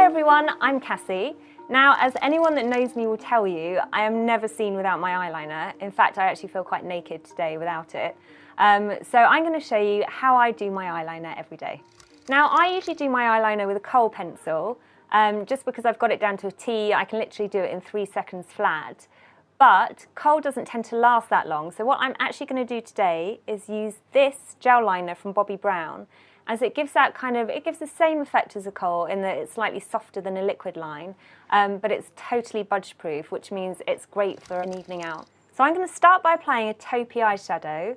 everyone, I'm Cassie. Now, as anyone that knows me will tell you, I am never seen without my eyeliner. In fact, I actually feel quite naked today without it. So I'm going to show you how I do my eyeliner every day. Now, I usually do my eyeliner with a kohl pencil. Just because I've got it down to a T, I can literally do it in 3 seconds flat. But kohl doesn't tend to last that long. So what I'm actually going to do today is use this gel liner from Bobbi Brown, as it gives that it gives the same effect as a kohl in that it's slightly softer than a liquid line, but it's totally budge proof, which means it's great for an evening out. So I'm going to start by applying a taupey eyeshadow.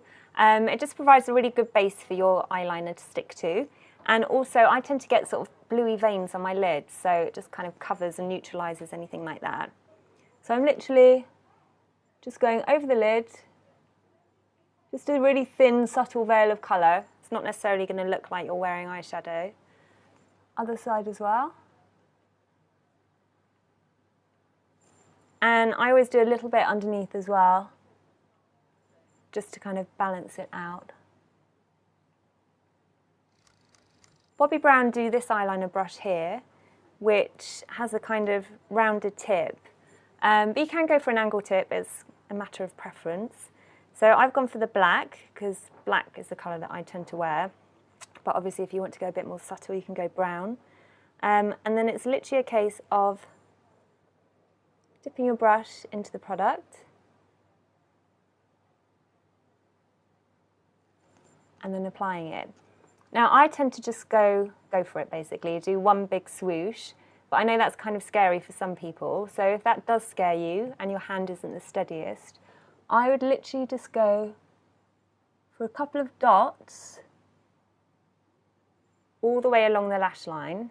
It just provides a really good base for your eyeliner to stick to. And also I tend to get sort of bluey veins on my lids, so it just kind of covers and neutralises anything like that. So I'm literally just going over the lid, just a really thin, subtle veil of colour. It's not necessarily going to look like you're wearing eyeshadow. Other side as well. And I always do a little bit underneath as well, just to kind of balance it out. Bobbi Brown do this eyeliner brush here, which has a kind of rounded tip. But you can go for an angle tip, it's a matter of preference. So I've gone for the black, because black is the colour that I tend to wear. But obviously if you want to go a bit more subtle, you can go brown. And then it's literally a case of dipping your brush into the product. And then applying it. Now I tend to just go for it basically, do one big swoosh. But I know that's kind of scary for some people, so if that does scare you and your hand isn't the steadiest, I would literally just go for a couple of dots all the way along the lash line.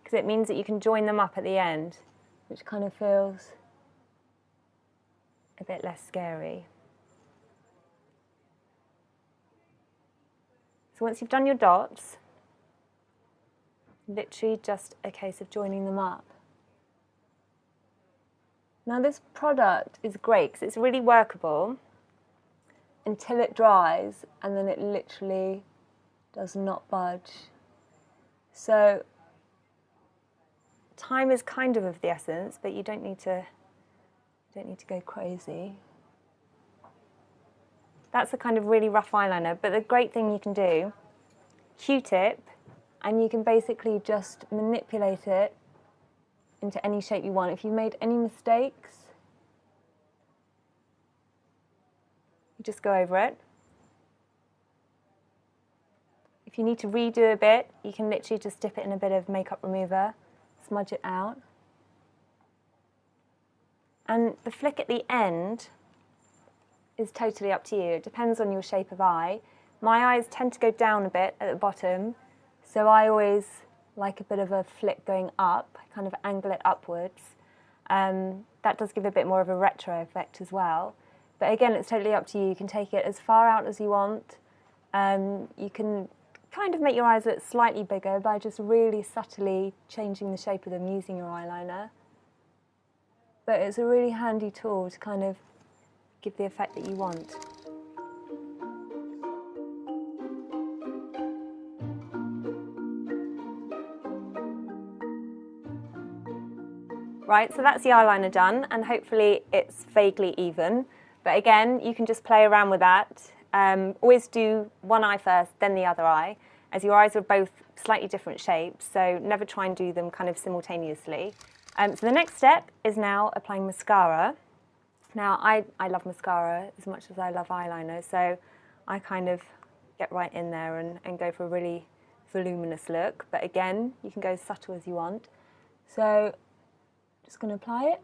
Because it means that you can join them up at the end, which kind of feels a bit less scary. So once you've done your dots, literally just a case of joining them up. Now this product is great because it's really workable until it dries, and then it literally does not budge. So time is kind of the essence, but you don't need to go crazy. That's a kind of really rough eyeliner, but the great thing you can do, Q-tip, and you can basically just manipulate it into any shape you want. If you've made any mistakes, you just go over it. If you need to redo a bit, you can literally just dip it in a bit of makeup remover, smudge it out. And the flick at the end is totally up to you. It depends on your shape of eye. My eyes tend to go down a bit at the bottom, so I always like a bit of a flick going up, kind of angle it upwards. That does give a bit more of a retro effect as well. But again, it's totally up to you. You can take it as far out as you want. You can kind of make your eyes look slightly bigger by just really subtly changing the shape of them using your eyeliner. But it's a really handy tool to kind of give the effect that you want. Right, so that's the eyeliner done, and hopefully it's vaguely even. But again, you can just play around with that. Always do one eye first, then the other eye, as your eyes are both slightly different shapes, so never try and do them kind of simultaneously. So the next step is now applying mascara. Now, I love mascara as much as I love eyeliner, so I kind of get right in there and go for a really voluminous look. But again, you can go as subtle as you want. So, just going to apply it.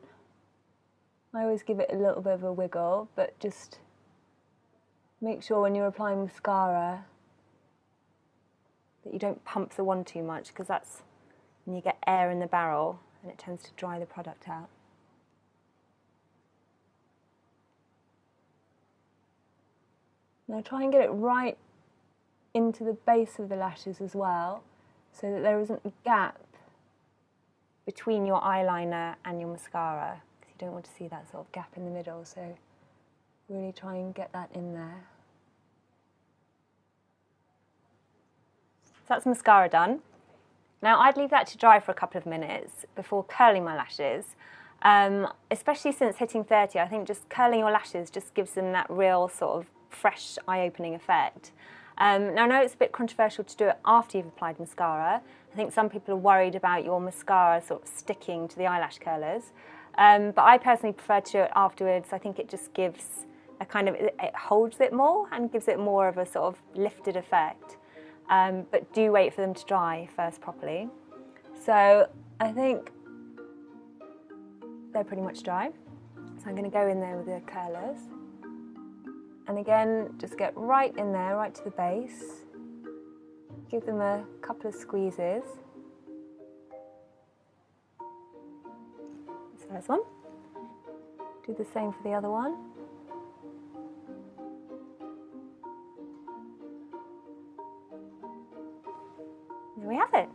I always give it a little bit of a wiggle, but just make sure when you're applying mascara that you don't pump the wand too much, because that's when you get air in the barrel and it tends to dry the product out. Now try and get it right into the base of the lashes as well, so that there isn't a gap between your eyeliner and your mascara, because you don't want to see that sort of gap in the middle, so really try and get that in there. that's mascara done. Now I'd leave that to dry for a couple of minutes before curling my lashes. Especially since hitting 30, I think just curling your lashes just gives them that real sort of fresh, eye-opening effect. Now I know it's a bit controversial to do it after you've applied mascara. I think some people are worried about your mascara sort of sticking to the eyelash curlers. But I personally prefer to do it afterwards. I think it just gives a kind of, it holds it more and gives it more of a sort of lifted effect. But do wait for them to dry first properly. So I think they're pretty much dry. So I'm going to go in there with the curlers. And again, just get right in there, right to the base. Give them a couple of squeezes. That's the first one. Do the same for the other one. There we have it.